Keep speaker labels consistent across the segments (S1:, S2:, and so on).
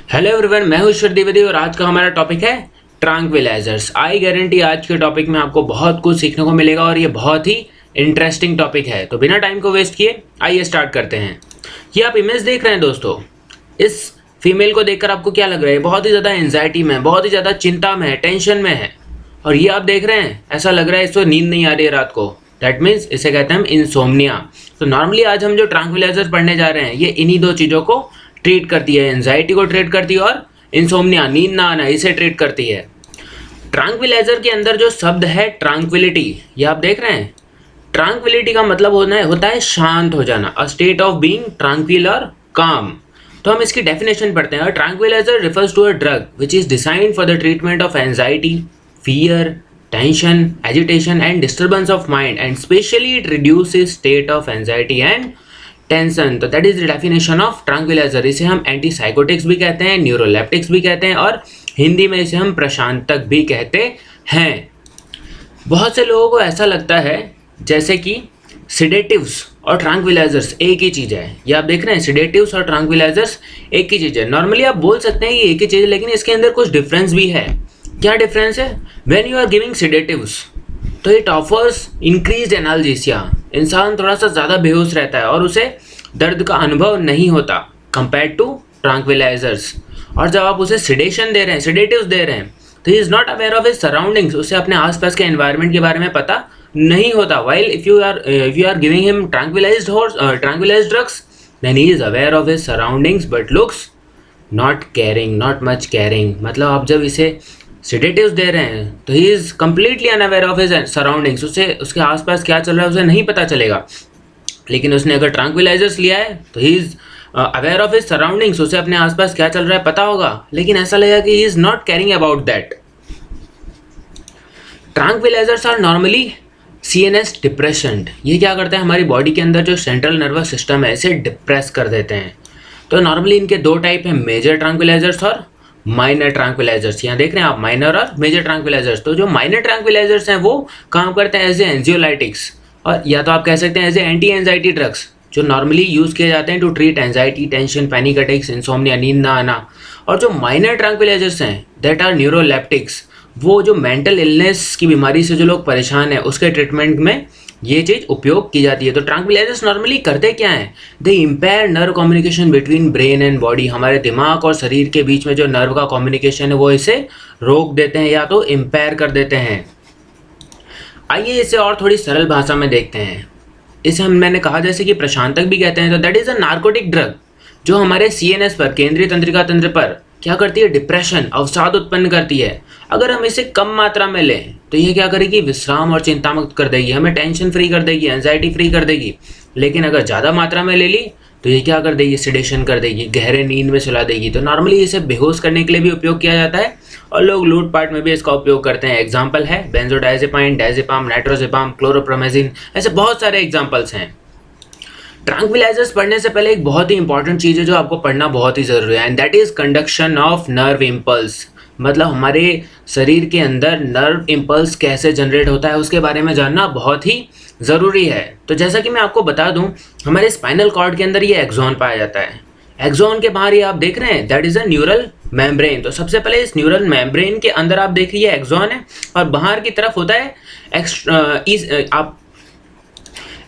S1: Hello everyone, मैं हूं ईश्वर द्विवेदी और आज का हमारा टॉपिक है ट्रैंक्विलाइजर्स। आई गारंटी आज के टॉपिक में आपको बहुत कुछ सीखने को मिलेगा और ये बहुत ही इंटरेस्टिंग टॉपिक है। तो बिना टाइम को वेस्ट किए आइए स्टार्ट करते हैं। ये आप इमेज देख रहे हैं दोस्तों, इस फीमेल को देखकर आपको क्या लग रहा है? बहुत ही ज़्यादा एंजाइटी में, बहुत ही ज़्यादा चिंता में है, टेंशन में है। और ये आप देख रहे हैं, ऐसा लग रहा है इसको नींद नहीं आ रही है रात को। दैट मीन्स इसे कहते हैं इंसोम्निया। तो नॉर्मली आज हम जो ट्रैंक्विलाइजर पढ़ने जा रहे हैं ये इन्हीं दो चीज़ों को ट्रीट करती है। एंजाइटी को ट्रीट करती है और इंसोम्निया, नींद ना आना, इसे ट्रीट करती है। ट्रैंक्विलाइजर के अंदर जो शब्द है ट्रैंक्विलिटी, ये आप देख रहे हैं। ट्रैंक्विलिटी का मतलब होता है शांत हो जाना, a state of being tranquil और काम। तो हम इसकी डेफिनेशन पढ़ते हैं। Tranquilizer refers to a drug which is designed for the treatment of anxiety, fear, tension, agitation and disturbance of mind, and specially it reduces state of anxiety and tension. तो that is the definition of tranquilizer. इसे हम antipsychotics भी कहते हैं, neuroleptics भी कहते हैं और हिंदी में इसे हम प्रशांतक भी कहते हैं। बहुत से लोगों को ऐसा लगता है जैसे कि सिडेटिव्स और ट्रैंक्विलाइजर्स एक ही चीज़ है। ये आप देख रहे हैं, सिडेटिव्स और ट्रैंक्विलाइजर्स एक ही चीज़ है। नॉर्मली आप बोल सकते हैं कि एक ही चीज़ है, लेकिन इसके अंदर कुछ डिफरेंस भी है। क्या डिफरेंस है? When you are giving sedatives तो इट ऑफर्स इंक्रीज एनाल्जेसिया। इंसान थोड़ा सा ज़्यादा बेहोश रहता है और उसे दर्द का अनुभव नहीं होता कंपेयर टू ट्रैंक्विलाइजर्स। और जब आप उसे सिडेशन दे रहे हैं, सिडेटिव्स दे रहे हैं, तो he is not aware of his surroundings. उसे अपने आसपास के एनवायरनमेंट के बारे में पता नहीं होता। While if you are giving him tranquilized drugs, then he is aware of his surroundings but looks not caring, not much caring. मतलब आप जब इसे सिडेटिव्स दे रहे हैं तो he is completely unaware of his surroundings. उसे उसके आसपास क्या चल रहा है उसे नहीं पता चलेगा। लेकिन उसने अगर ट्रैंक्विलाइजर्स लिया है तो he is aware of his surroundings, उसे अपने आसपास क्या चल रहा है पता होगा, लेकिन ऐसा लगेगा कि he is not caring about that. Tranquillisers are normally CNS depressant. ये क्या करते हैं, हमारी बॉडी के अंदर जो सेंट्रल नर्वस सिस्टम है इसे डिप्रेस कर देते हैं। तो नॉर्मली इनके दो टाइप हैं, मेजर ट्रैंक्विलाइजर्स और माइनर ट्रैंक्विलाइजर्स। यहाँ देख रहे हैं आप, माइनर और मेजर ट्रैंक्विलाइजर्स। तो जो माइनर ट्रैंक्विलाइजर्स हैं वो काम करते हैं एज ए एंजियोलाइटिक्स, और या तो आप कह सकते हैं as a anti anxiety drugs, जो नॉर्मली यूज़ किए जाते हैं to treat anxiety, tension, panic attacks, insomnia, नींद ना आना। और जो माइनर ट्रैंक्विलाइजर्स हैं दैट आर न्यूरोलेप्टिक्स, वो जो मेंटल इलनेस की बीमारी से जो लोग परेशान हैं उसके ट्रीटमेंट में ये चीज़ उपयोग की जाती है। तो ट्रैंक्विलाइजर्स नॉर्मली करते क्या हैं? They impair nerve communication between brain and body. हमारे दिमाग और शरीर के बीच में जो नर्व का कम्युनिकेशन है वो इसे रोक देते हैं या तो इम्पेयर कर देते हैं। आइए इसे और थोड़ी सरल भाषा में देखते हैं। इसे मैंने कहा जैसे कि प्रशांतक भी कहते हैं। तो that is a narcotic drug जो हमारे CNS पर, केंद्रीय तंत्रिका तंत्र पर क्या करती है? डिप्रेशन, अवसाद उत्पन्न करती है। अगर हम इसे कम मात्रा में लें तो ये क्या करेगी? विश्राम और चिंता मुक्त कर देगी, हमें टेंशन फ्री कर देगी, एंजाइटी फ्री कर देगी। लेकिन अगर ज़्यादा मात्रा में ले ली तो ये क्या कर देगी? सिडेशन कर देगी, गहरे नींद में सुला देगी। तो नॉर्मली इसे बेहोश करने के लिए भी उपयोग किया जाता है और लोग लूटपाट में भी इसका उपयोग करते हैं। एग्जाम्पल है बेंजोडायजेपाइन, डायजेपाम, नाइट्रोजेपाम, क्लोरोप्रोमेजिन, ऐसे बहुत सारे एग्जाम्पल्स हैं। ट्रैंक्विलाइजर्स पढ़ने से पहले एक बहुत ही इंपॉर्टेंट चीज़ है जो आपको पढ़ना बहुत ही ज़रूरी है, and that is conduction of nerve impulse. मतलब हमारे शरीर के अंदर नर्व इम्पल्स कैसे जनरेट होता है उसके बारे में जानना बहुत ही ज़रूरी है। तो जैसा कि मैं आपको बता दूं, हमारे स्पाइनल कॉर्ड के अंदर ये एक्सॉन पाया जाता है। एक्सॉन के बाहर ये आप देख रहे हैं, that is a neural membrane. तो सबसे पहले इस न्यूरल मेम्ब्रेन के अंदर आप देख रही है एक्सॉन है, और बाहर की तरफ होता है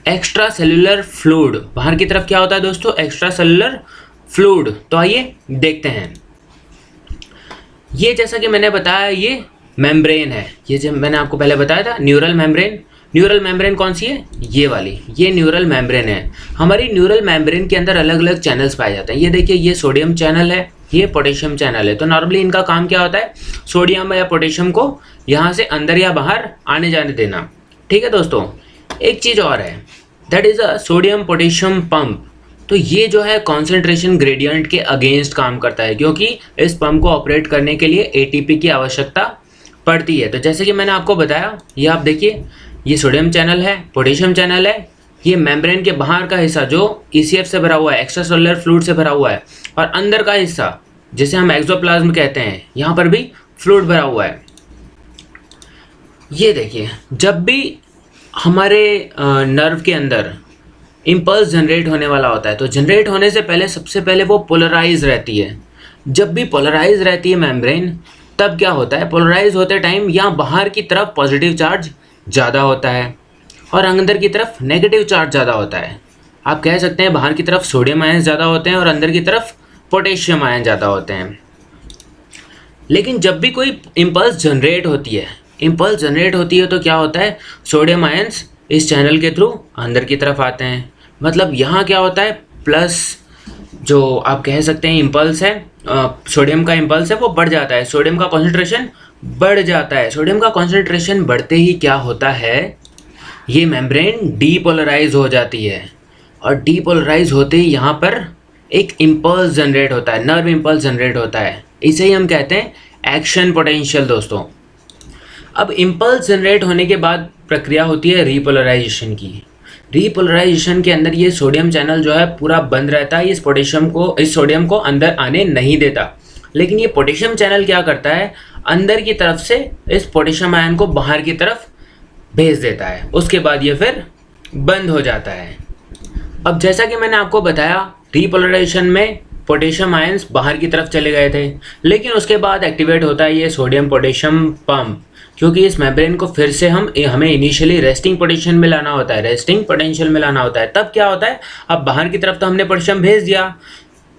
S1: एक्स्ट्रा सेलुलर फ्लूइड। बाहर की तरफ क्या होता है दोस्तों? Extra cellular fluid. तो आइए देखते हैं। ये जैसा कि मैंने बताया ये मेम्ब्रेन है, ये जो मैंने आपको पहले बताया था न्यूरल मेम्ब्रेन। न्यूरल मेम्ब्रेन कौन सी है? ये वाली, ये न्यूरल मेम्ब्रेन है। हमारी न्यूरल मेम्ब्रेन के अंदर अलग अलग चैनल्स पाए जाते हैं। ये देखिए, ये सोडियम चैनल है, ये पोटेशियम चैनल है। तो नॉर्मली इनका काम क्या होता है? सोडियम या पोटेशियम को यहाँ से अंदर या बाहर आने जाने देना। ठीक है दोस्तों, एक चीज़ और है, that is a sodium potassium pump. तो ये जो है कॉन्सेंट्रेशन ग्रेडियंट के अगेंस्ट काम करता है, क्योंकि इस पंप को ऑपरेट करने के लिए ATP की आवश्यकता पड़ती है। तो जैसे कि मैंने आपको बताया, ये आप देखिए, ये सोडियम चैनल है, पोटेशियम चैनल है, ये मेम्ब्रेन के बाहर का हिस्सा जो ECF से भरा हुआ है, एक्स्ट्रा सेलुलर फ्लूइड से भरा हुआ है, और अंदर का हिस्सा जिसे हम एक्सोप्लाज्म कहते हैं, यहाँ पर भी फ्लूइड भरा हुआ है। ये देखिए, जब भी हमारे नर्व के अंदर इम्पल्स जनरेट होने वाला होता है तो जनरेट होने से पहले सबसे पहले वो पोलराइज रहती है। जब भी पोलराइज रहती है मेम्ब्रेन, तब क्या होता है, पोलराइज होते टाइम यहाँ बाहर की तरफ पॉजिटिव चार्ज ज़्यादा होता है और अंदर की तरफ नेगेटिव चार्ज ज़्यादा होता है। आप कह सकते हैं बाहर की तरफ सोडियम आयन ज़्यादा होते हैं और अंदर की तरफ पोटेशियम आयन ज़्यादा होते हैं। लेकिन जब भी कोई इम्पल्स जनरेट होती है तो क्या होता है, सोडियम आयन्स इस चैनल के थ्रू अंदर की तरफ आते हैं। मतलब यहाँ क्या होता है, प्लस जो आप कह सकते हैं इम्पल्स है, सोडियम का इम्पल्स है वो बढ़ जाता है, सोडियम का कॉन्सेंट्रेशन बढ़ जाता है। सोडियम का कॉन्सेंट्रेशन बढ़ते ही क्या होता है, ये मेम्ब्रेन डीपोलराइज हो जाती है और डीपोलराइज होते ही यहाँ पर एक इम्पल्स जनरेट होता है, नर्व इम्पल्स जनरेट होता है। इसे ही हम कहते हैं एक्शन पोटेंशियल दोस्तों। अब इम्पल्स जनरेट होने के बाद प्रक्रिया होती है रीपोलराइजेशन की। रीपोलराइजेशन के अंदर ये सोडियम चैनल जो है पूरा बंद रहता है, इस सोडियम को अंदर आने नहीं देता। लेकिन ये पोटेशियम चैनल क्या करता है, अंदर की तरफ से इस पोटेशियम आयन को बाहर की तरफ भेज देता है। उसके बाद ये फिर बंद हो जाता है। अब जैसा कि मैंने आपको बताया, रीपोलराइजेशन में पोटेशियम आयन्स बाहर की तरफ चले गए थे, लेकिन उसके बाद एक्टिवेट होता है ये सोडियम पोटेशियम पंप, क्योंकि इस मेम्ब्रेन को फिर से हमें इनिशियली रेस्टिंग पोटेंशियल में लाना होता है। तब क्या होता है, अब बाहर की तरफ तो हमने पोटेशियम भेज दिया,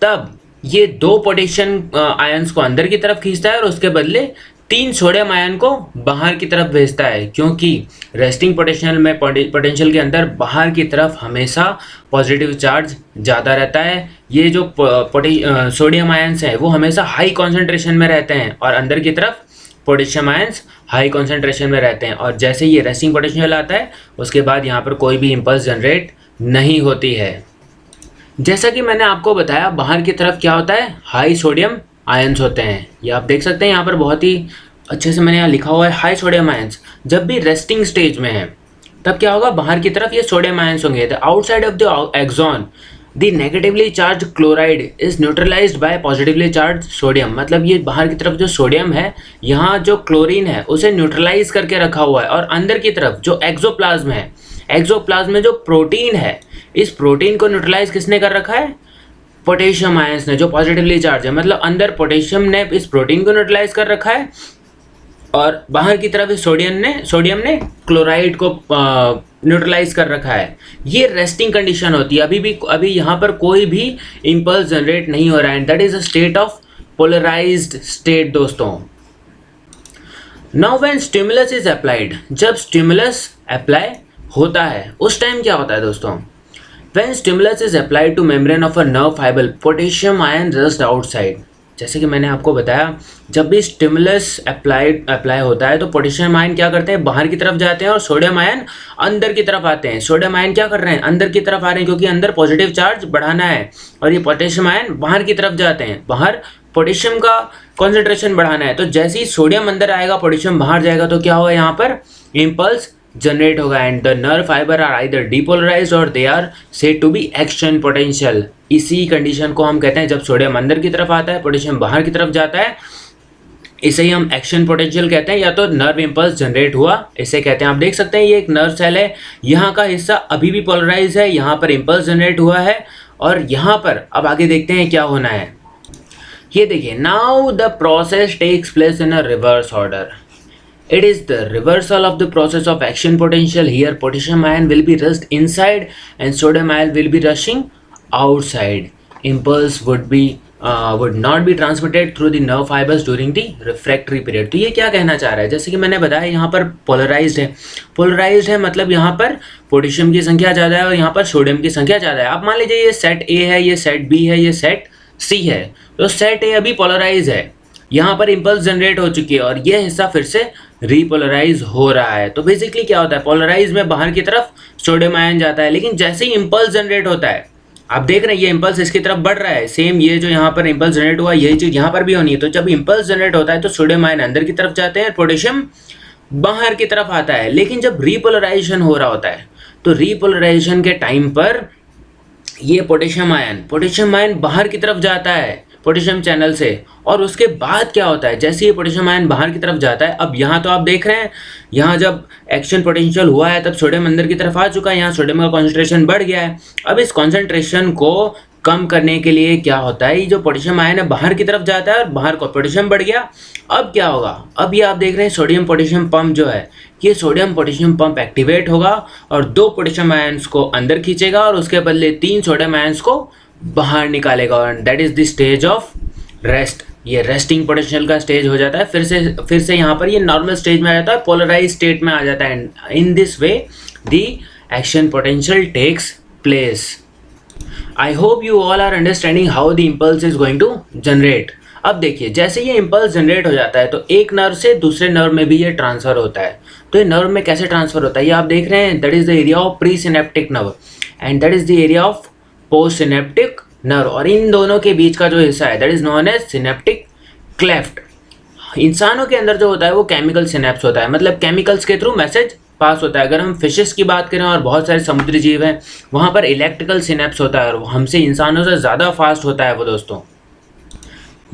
S1: तब ये 2 पोटेशियम आयन्स को अंदर की तरफ खींचता है और उसके बदले 3 सोडियम आयन को बाहर की तरफ भेजता है, क्योंकि रेस्टिंग पोटेंशियल के अंदर बाहर की तरफ हमेशा पॉजिटिव चार्ज ज़्यादा रहता है। ये जो सोडियम आयन्स हैं वो हमेशा हाई कॉन्सेंट्रेशन में रहते हैं और अंदर की तरफ पोटेशियम आयन्स हाई कॉन्सेंट्रेशन में रहते हैं। और जैसे ये रेस्टिंग पोटेंशियल आता है उसके बाद यहाँ पर कोई भी इम्पल्स जनरेट नहीं होती है। जैसा कि मैंने आपको बताया, बाहर की तरफ क्या होता है, हाई सोडियम आयन्स होते हैं। ये आप देख सकते हैं यहाँ पर बहुत ही अच्छे से मैंने यहाँ लिखा हुआ है, हाई सोडियम आयन्स। जब भी रेस्टिंग स्टेज में है तब क्या होगा, बाहर की तरफ ये सोडियम आयन्स होंगे। The outside of the axon the negatively charge chloride is neutralised by positively charge sodium. मतलब ये बाहर की तरफ जो सोडियम है, यहाँ जो क्लोरीन है उसे न्यूट्रलाइज करके रखा हुआ है। और अंदर की तरफ जो एक्सोप्लाज्म है, एक्सोप्लाज्म में जो प्रोटीन है, इस प्रोटीन को न्यूट्रलाइज किसने कर रखा है, पोटेशियम आयन्स ने, जो पॉजिटिवली चार्ज है। मतलब अंदर पोटेशियम ने इस प्रोटीन को न्यूट्रलाइज कर रखा है और बाहर की तरफ इस सोडियम ने क्लोराइड को न्यूट्रलाइज कर रखा है। ये रेस्टिंग कंडीशन होती है। अभी यहाँ पर कोई भी इम्पल्स जनरेट नहीं हो रहा है। That is a state of polarized state दोस्तों। Now when stimulus is applied, जब स्टिमुलस अप्लाई होता है उस टाइम क्या होता है दोस्तों, When stimulus is applied to membrane of a nerve fiber, potassium ion rushed outside. जैसे कि मैंने आपको बताया, जब भी स्टिमुलस अप्लाई होता है तो पोटेशियम आयन क्या करते हैं, बाहर की तरफ जाते हैं और सोडियम आयन अंदर की तरफ आते हैं। सोडियम आयन क्या कर रहे हैं, अंदर की तरफ आ रहे हैं, क्योंकि अंदर पॉजिटिव चार्ज बढ़ाना है। और ये पोटेशियम आयन बाहर की तरफ जाते हैं, बाहर पोटेशियम का कॉन्सेंट्रेशन बढ़ाना है। तो जैसे ही सोडियम अंदर आएगा, पोटेशियम बाहर जाएगा, तो क्या होगा, यहाँ पर इम्पल्स जनरेट होगा and the nerve fiber are either depolarized or they are said to be action potential. इसी कंडीशन को हम कहते हैं, जब सोडियम अंदर की तरफ आता है, पोटेशियम बाहर की तरफ जाता है, इसे ही हम एक्शन पोटेंशियल कहते हैं, या तो नर्व इम्पल्स जनरेट हुआ इसे कहते हैं। आप देख सकते हैं ये एक नर्व सेल है, यहाँ का हिस्सा अभी भी पोलराइज है, यहाँ पर इम्पल्स जनरेट हुआ है और यहाँ पर अब आगे देखते हैं क्या होना है। ये देखिए, now the process takes place in a reverse order. It is the reversal of the process of action potential. Here potassium ion will be rushed inside and sodium ion will be rushing outside. Impulse would not be transmitted through the nerve fibers during the refractory period. तो ये क्या कहना चाह रहा है, जैसे कि मैंने बताया यहाँ पर पोलराइज्ड है मतलब यहाँ पर पोटेशियम की संख्या ज़्यादा है और यहाँ पर सोडियम की संख्या ज़्यादा है। आप मान लीजिए ये सेट ए है, ये सेट बी है, ये सेट सी है। तो सेट ए अभी पोलराइज है, यहाँ पर इम्पल्स जनरेट हो चुकी है और ये हिस्सा फिर से रीपोलराइज हो रहा है। तो बेसिकली क्या होता है, पोलराइज में बाहर की तरफ सोडियम आयन जाता है, लेकिन जैसे ही इम्पल्स जनरेट होता है, आप देख रहे हैं ये इम्पल्स इसकी तरफ बढ़ रहा है। सेम ये जो यहाँ पर इम्पल्स जनरेट हुआ, यही चीज़ यहाँ पर भी होनी है। तो जब इम्पल्स जनरेट होता है तो सोडियम आयन अंदर की तरफ जाते हैं, पोटेशियम बाहर की तरफ आता है। लेकिन जब रीपोलराइजेशन हो रहा होता है तो रीपोलराइजेशन के टाइम पर ये पोटेशियम आयन बाहर की तरफ जाता है पोटेशियम चैनल से, और उसके बाद क्या होता है, जैसे ये पोटेशियम आयन बाहर की तरफ जाता है, अब यहाँ तो आप देख रहे हैं, यहाँ जब एक्शन पोटेंशियल हुआ है तब सोडियम अंदर की तरफ आ चुका है, यहाँ सोडियम का कॉन्सेंट्रेशन बढ़ गया है। अब इस कॉन्सेंट्रेशन को कम करने के लिए क्या होता है, ये जो पोटेशियम आयन है बाहर की तरफ जाता है और बाहर का पोटेशियम बढ़ गया। अब क्या होगा, अब ये आप देख रहे हैं सोडियम पोटेशियम पंप जो है, ये सोडियम पोटेशियम पंप एक्टिवेट होगा और 2 पोटेशियम आयन्स को अंदर खींचेगा और उसके बदले 3 सोडियम आयन्स को बाहर निकालेगा। और that is the stage of rest. ये रेस्टिंग पोटेंशियल का स्टेज हो जाता है। फिर से यहाँ पर ये नॉर्मल स्टेज में आ जाता है, पोलराइज स्टेट में आ जाता है। In this way the action potential takes place. I hope you all are understanding how the impulse is going to generate. अब देखिए, जैसे ये इम्पल्स जनरेट हो जाता है तो एक नर्व से दूसरे नर्व में भी ये ट्रांसफर होता है। तो ये नर्व में कैसे ट्रांसफर होता है, ये आप देख रहे हैं, that is the area of pre synaptic nerve and that is the area of post synaptic nerve. और इन दोनों के बीच का जो हिस्सा है that is known as synaptic cleft. इंसानों के अंदर जो होता है वो केमिकल सिनेप्स होता है, मतलब केमिकल्स के थ्रू मैसेज पास होता है। अगर हम फिशेस की बात करें और बहुत सारे समुद्री जीव हैं, वहाँ पर इलेक्ट्रिकल सिनेप्स होता है और हमसे इंसानों से ज़्यादा फास्ट होता है वो दोस्तों।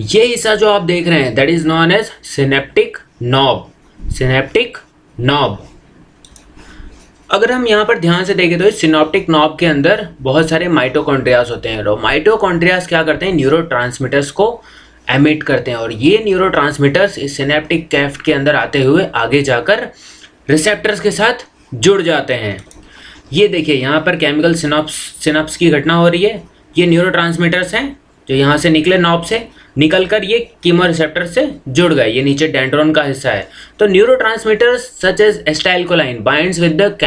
S1: ये हिस्सा जो आप देख रहे हैं that is known as synaptic knob. Synaptic knob, अगर हम यहाँ पर ध्यान से देखें तो इस सिनेप्टिक नॉब के अंदर बहुत सारे माइटोकॉन्ड्रियाज होते हैं। और माइटोकॉन्ड्रियाज क्या करते हैं, न्यूरोट्रांसमीटर्स को एमिट करते हैं और ये न्यूरोट्रांसमीटर्स इस सिनेप्टिक क्लेफ्ट के अंदर आते हुए आगे जाकर रिसेप्टर्स के साथ जुड़ जाते हैं। ये देखिए, यहाँ पर केमिकल सिनप्स की घटना हो रही है। ये न्यूरोट्रांसमीटर्स हैं जो यहाँ से निकले नॉब से, निकलकर ये कीमो रिसेप्टर से जुड़ गए। ये नीचे डेंड्रोन का हिस्सा है। तो neurotransmitters such as acetylcholine binds with the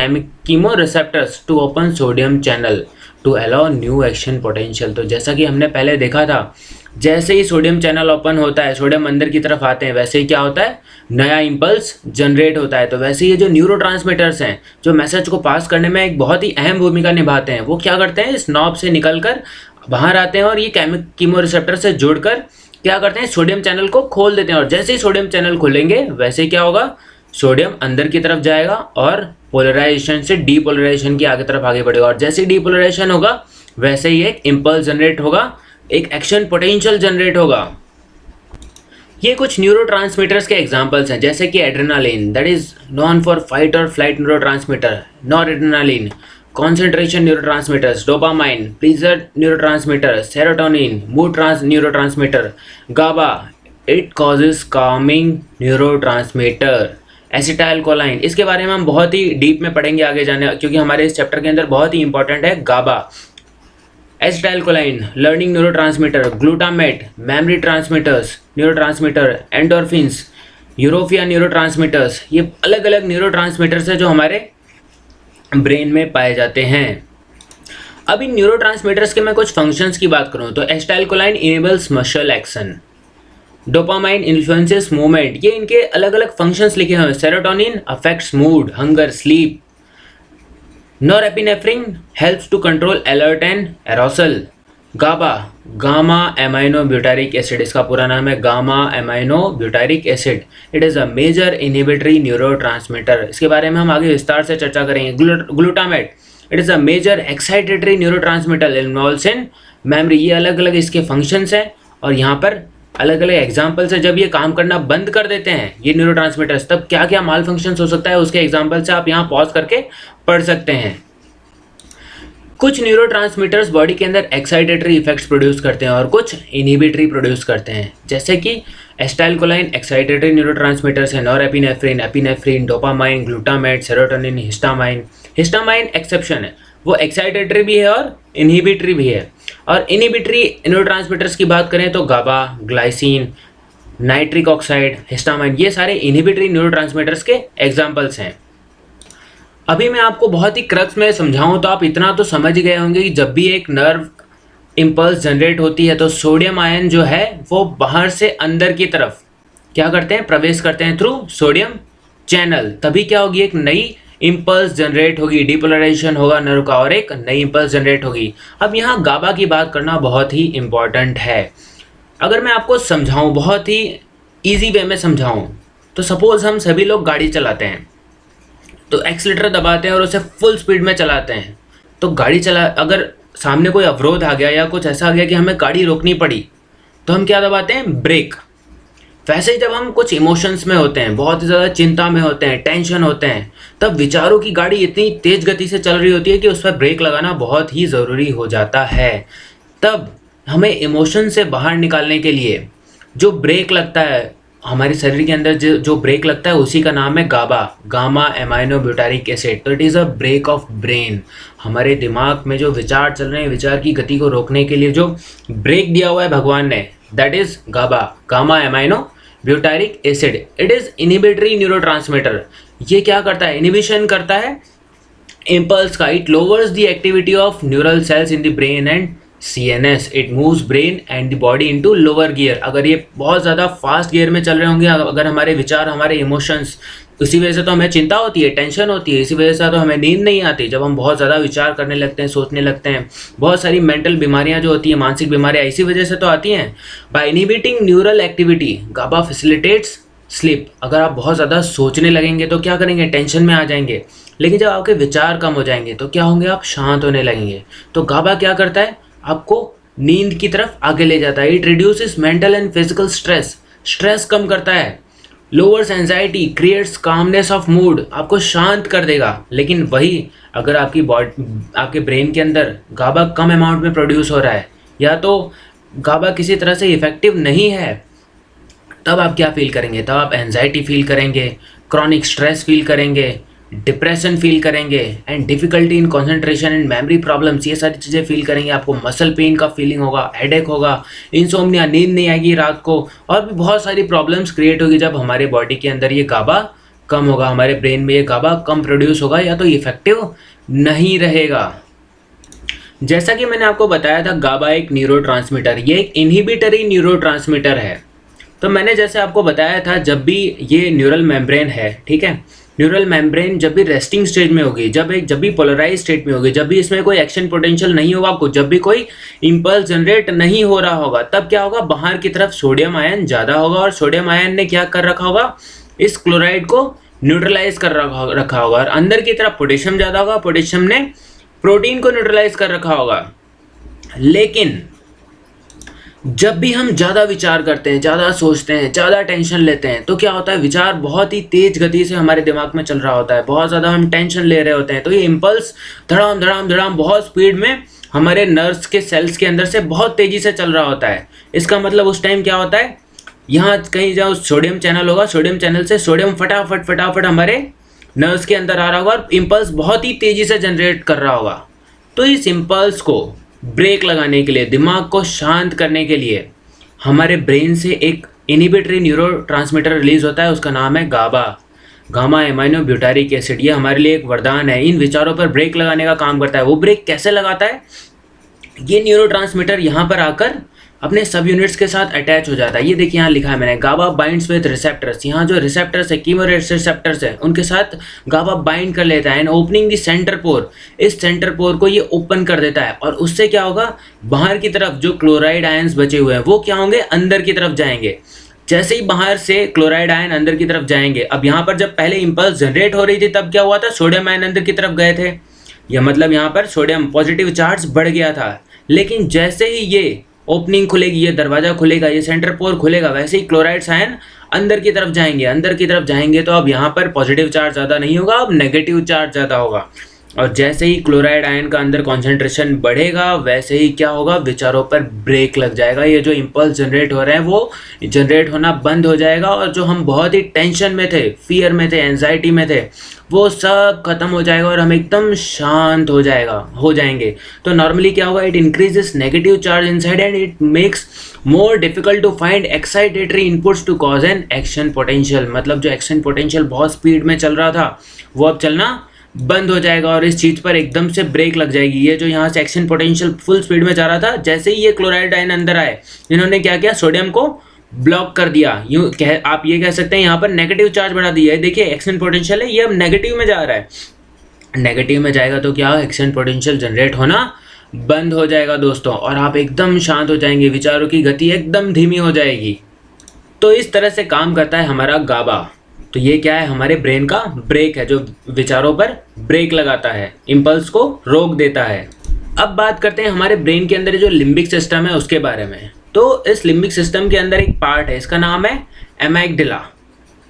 S1: chemo receptors to open sodium channel to allow new action potential. तो जैसा कि हमने पहले देखा था, जैसे ही सोडियम चैनल ओपन होता है, सोडियम अंदर की तरफ आते हैं, वैसे ही क्या होता है, नया इम्पल्स जनरेट होता है। तो वैसे ये जो न्यूरोट्रांसमीटर्स हैं जो मैसेज को पास करने में एक बहुत ही अहम भूमिका निभाते हैं, वो क्या करते हैं, इस नॉब से निकलकर बाहर आते हैं और ये कीमो रिसेप्टर से जुड़कर क्या करते हैं, सोडियम चैनल को खोल देते हैं। और जैसे ही सोडियम चैनल खोलेंगे वैसे ही क्या होगा, सोडियम अंदर की तरफ जाएगा और पोलराइजेशन से डीपोलराइजेशन की तरफ आगे बढ़ेगा। और जैसे ही डीपोलराइजेशन होगा वैसे ही एक इम्पल्स जनरेट होगा, एक एक्शन पोटेंशियल जनरेट होगा। ये कुछ न्यूरोट्रांसमीटर्स के एग्जांपल्स हैं, जैसे कि adrenaline that is known for fight or flight neurotransmitter, noradrenaline concentration neurotransmitters, dopamine pleasure neurotransmitter, serotonin mood neurotransmitter, GABA it causes calming neurotransmitter, acetylcholine, इसके बारे में हम बहुत ही डीप में पढ़ेंगे आगे जाने, क्योंकि हमारे इस चैप्टर के अंदर बहुत ही इंपॉर्टेंट है GABA. Acetylcholine learning neurotransmitter, glutamate memory transmitters neurotransmitter, endorphins यूरोपिया न्यूरोट्रांसमीटर्स, ये अलग अलग न्यूरोट्रांसमीटर्स हैं जो हमारे ब्रेन में पाए जाते हैं। अब इन न्यूरोट्रांसमीटर्स के मैं कुछ फंक्शंस की बात करूं तो acetylcholine enables muscle action, dopamine influences movement, ये इनके अलग अलग फंक्शंस लिखे हुए हैं। Serotonin affects mood, hunger, sleep, norepinephrine helps to control alert and arousal, GABA gamma amino butyric acid, इसका पूरा नाम है gamma amino butyric acid, it is a major inhibitory neurotransmitter, इसके बारे में हम आगे विस्तार से चर्चा करेंगे। Glutamate it is a major excitatory neurotransmitter involves in memory, ये अलग अलग इसके फंक्शंस हैं और यहाँ पर अलग अलग एग्जाम्पल्स है। जब ये काम करना बंद कर देते हैं ये न्यूरोट्रांसमीटर्स, तब क्या क्या माल फंक्शंस हो सकता है उसके एग्जाम्पल से आप यहाँ पॉज करके पढ़ सकते हैं। कुछ न्यूरोट्रांसमीटर्स बॉडी के अंदर एक्साइटेटरी इफेक्ट्स प्रोड्यूस करते हैं और कुछ इनहिबिटरी प्रोड्यूस करते हैं, जैसे कि एसिटाइलकोलाइन एक्साइटेटरी न्यूरोट्रांसमीटर्स है, norepinephrine, epinephrine, dopamine, glutamate, serotonin, histamine. Histamine exception है, वो एक्साइटेटरी भी है और इनहिबिटरी भी है। और इनहिबिटरी न्यूरोट्रांसमीटर्स की बात करें तो गाबा, ग्लाइसिन, नाइट्रिक ऑक्साइड, हिस्टामाइन, ये सारे इनहिबिटरी न्यूरोट्रांसमीटर्स के एग्जाम्पल्स हैं। अभी मैं आपको बहुत ही क्रक्स में समझाऊं तो आप इतना तो समझ गए होंगे कि जब भी एक नर्व इम्पल्स जनरेट होती है तो सोडियम आयन जो है वो बाहर से अंदर की तरफ क्या करते हैं, प्रवेश करते हैं थ्रू सोडियम चैनल। तभी क्या होगी, एक नई इम्पल्स जनरेट होगी, डीपोलराइजेशन होगा नर्व का और एक नई इम्पल्स जनरेट होगी। अब यहाँ गाबा की बात करना बहुत ही इम्पॉर्टेंट है। अगर मैं आपको समझाऊँ, बहुत ही ईजी वे में समझाऊँ, तो सपोज़ हम सभी लोग गाड़ी चलाते हैं तो एक्सीलेटर दबाते हैं और उसे फुल स्पीड में चलाते हैं। तो अगर सामने कोई अवरोध आ गया या कुछ ऐसा आ गया कि हमें गाड़ी रोकनी पड़ी तो हम क्या दबाते हैं, ब्रेक। वैसे ही जब हम कुछ इमोशंस में होते हैं, बहुत ही ज़्यादा चिंता में होते हैं, टेंशन होते हैं, तब विचारों की गाड़ी इतनी तेज़ गति से चल रही होती है कि उस पर ब्रेक लगाना बहुत ही ज़रूरी हो जाता है। तब हमें इमोशन से बाहर निकालने के लिए जो ब्रेक लगता है हमारे शरीर के अंदर, जो ब्रेक लगता है उसी का नाम है GABA, gamma amino butyric acid. तो it is a brake of brain. हमारे दिमाग में जो विचार चल रहे हैं, विचार की गति को रोकने के लिए जो ब्रेक दिया हुआ है भगवान ने, that is GABA, gamma amino butyric acid. It is inhibitory neurotransmitter. ये क्या करता है? इनहिबिशन करता है इम्पल्स का। It lowers the activity of neural cells in the brain and CNS। It moves brain and the body into lower gear. अगर ये बहुत ज़्यादा फास्ट गियर में चल रहे होंगे, अगर हमारे विचार, हमारे इमोशंस, इसी वजह से तो हमें चिंता होती है, टेंशन होती है, इसी वजह से तो हमें नींद नहीं आती जब हम बहुत ज़्यादा विचार करने लगते हैं, सोचने लगते हैं। बहुत सारी मेंटल बीमारियां जो होती हैं, मानसिक बीमारियां, इसी वजह से तो आती हैं। By inhibiting neural activity, GABA facilitates sleep. अगर आप बहुत ज़्यादा सोचने लगेंगे तो क्या करेंगे? टेंशन में आ जाएंगे। लेकिन जब आपके विचार कम हो जाएंगे तो क्या होंगे? आप शांत होने लगेंगे। तो गाबा क्या करता है? आपको नींद की तरफ आगे ले जाता है। It reduces mental and physical stress. Stress कम करता है। Lowers anxiety, creates calmness of mood. आपको शांत कर देगा। लेकिन वही अगर आपकी बॉडी, आपके ब्रेन के अंदर गाबा कम अमाउंट में प्रोड्यूस हो रहा है, या तो गाबा किसी तरह से इफेक्टिव नहीं है, तब आप क्या फील करेंगे? तब आप एंजाइटी फील करेंगे, क्रॉनिक स्ट्रेस फील करेंगे, डिप्रेशन फील करेंगे and difficulty in concentration and memory problems. ये सारी चीज़ें फील करेंगे। आपको मसल पेन का फीलिंग होगा, हेडेक होगा, इंसोम्निया, नींद नहीं आएगी रात को, और भी बहुत सारी प्रॉब्लम्स क्रिएट होगी जब हमारे बॉडी के अंदर ये गाबा कम होगा, हमारे ब्रेन में ये गाबा कम प्रोड्यूस होगा, या तो इफेक्टिव नहीं रहेगा। जैसा कि मैंने आपको बताया था, गाबा एक न्यूरोट्रांसमीटर, ये एक इनहिबिटरी न्यूरोट्रांसमीटर है। तो मैंने जैसे आपको बताया था, जब भी ये न्यूरल मेम्ब्रेन है, ठीक है, न्यूरल मेम्ब्रेन जब भी रेस्टिंग स्टेज में होगी, जब भी पोलराइज स्टेट में होगी, जब भी इसमें कोई एक्शन पोटेंशियल नहीं होगा, जब भी कोई इंपल्स जनरेट नहीं हो रहा होगा, तब क्या होगा? बाहर की तरफ सोडियम आयन ज़्यादा होगा, और सोडियम आयन ने क्या कर रखा होगा? इस क्लोराइड को न्यूट्रलाइज कर रखा होगा। और अंदर की तरफ पोटेशियम ज़्यादा होगा, पोटेशियम ने प्रोटीन को न्यूट्रलाइज कर रखा होगा। लेकिन जब भी हम ज़्यादा विचार करते हैं, ज़्यादा सोचते हैं, ज़्यादा टेंशन लेते हैं, तो क्या होता है? विचार बहुत ही तेज गति से हमारे दिमाग में चल रहा होता है, बहुत ज़्यादा हम टेंशन ले रहे होते हैं, तो ये इम्पल्स धड़ाम धड़ाम धड़ाम बहुत स्पीड में हमारे नर्व्स के सेल्स के अंदर से बहुत तेज़ी से चल रहा होता है। इसका मतलब उस टाइम क्या होता है? यहाँ कहीं जहाँ सोडियम चैनल होगा, सोडियम चैनल से सोडियम फटाफट हमारे नर्व्स के अंदर आ रहा होगा, और इम्पल्स बहुत ही तेज़ी से जनरेट कर रहा होगा। तो इस इम्पल्स को ब्रेक लगाने के लिए, दिमाग को शांत करने के लिए, हमारे ब्रेन से एक इनहिबिटरी न्यूरोट्रांसमीटर रिलीज होता है, उसका नाम है GABA, gamma amino butyric acid. ये हमारे लिए एक वरदान है, इन विचारों पर ब्रेक लगाने का काम करता है। वो ब्रेक कैसे लगाता है? ये न्यूरोट्रांसमीटर यहाँ पर आकर अपने सब यूनिट्स के साथ अटैच हो जाता है। ये देखिए यहाँ लिखा है मैंने, गाबा बाइंड्स विद रिसेप्टर्स। यहाँ जो रिसेप्टर्स है, कीमोरिसेप्टर्स है, उनके साथ गाबा बाइंड कर लेता है एंड ओपनिंग द सेंटर पोर। इस सेंटर पोर को ये ओपन कर देता है, और उससे क्या होगा? बाहर की तरफ जो क्लोराइड आयंस बचे हुए हैं वो क्या होंगे? अंदर की तरफ जाएंगे। जैसे ही बाहर से क्लोराइड आयन अंदर की तरफ जाएंगे, अब यहाँ पर जब पहले इंपल्स जनरेट हो रही थी तब क्या हुआ था? सोडियम आयन अंदर की तरफ गए थे, यह मतलब यहाँ पर सोडियम पॉजिटिव चार्ज बढ़ गया था। लेकिन जैसे ही ये ओपनिंग खुलेगी, ये दरवाज़ा खुलेगा, ये सेंटर पोर खुलेगा, वैसे ही क्लोराइड आयन अंदर की तरफ जाएंगे। अंदर की तरफ जाएंगे तो अब यहाँ पर पॉजिटिव चार्ज ज़्यादा नहीं होगा, अब नेगेटिव चार्ज ज़्यादा होगा। और जैसे ही क्लोराइड आयन का अंदर कॉन्सेंट्रेशन बढ़ेगा, वैसे ही क्या होगा? विचारों पर ब्रेक लग जाएगा। ये जो इम्पल्स जनरेट हो रहे हैं वो जनरेट होना बंद हो जाएगा, और जो हम बहुत ही टेंशन में थे, फियर में थे, एंजाइटी में थे, वो सब खत्म हो जाएगा, और हम एकदम शांत हो जाएंगे। तो नॉर्मली क्या होगा? It increases negative charge inside and it makes more difficult to find excitatory inputs to cause an action potential. मतलब जो एक्शन पोटेंशियल बहुत स्पीड में चल रहा था वो अब चलना बंद हो जाएगा, और इस चीज़ पर एकदम से ब्रेक लग जाएगी। ये जो यहाँ से एक्शन पोटेंशियल फुल स्पीड में जा रहा था, जैसे ही ये क्लोराइड आयन अंदर आए, इन्होंने क्या किया? सोडियम को ब्लॉक कर दिया। आप ये कह सकते हैं यहाँ पर नेगेटिव चार्ज बढ़ा दिया है। देखिए एक्शन पोटेंशियल है, ये अब नेगेटिव में जा रहा है। नेगेटिव में जाएगा तो क्या? एक्शन पोटेंशियल जनरेट होना बंद हो जाएगा दोस्तों, और आप एकदम शांत हो जाएंगे, विचारों की गति एकदम धीमी हो जाएगी। तो इस तरह से काम करता है हमारा गाबा। तो ये क्या है? हमारे ब्रेन का ब्रेक है, जो विचारों पर ब्रेक लगाता है, इम्पल्स को रोक देता है। अब बात करते हैं हमारे ब्रेन के अंदर जो लिम्बिक सिस्टम है उसके बारे में। तो इस लिम्बिक सिस्टम के अंदर एक पार्ट है, इसका नाम है एमाइगडाला।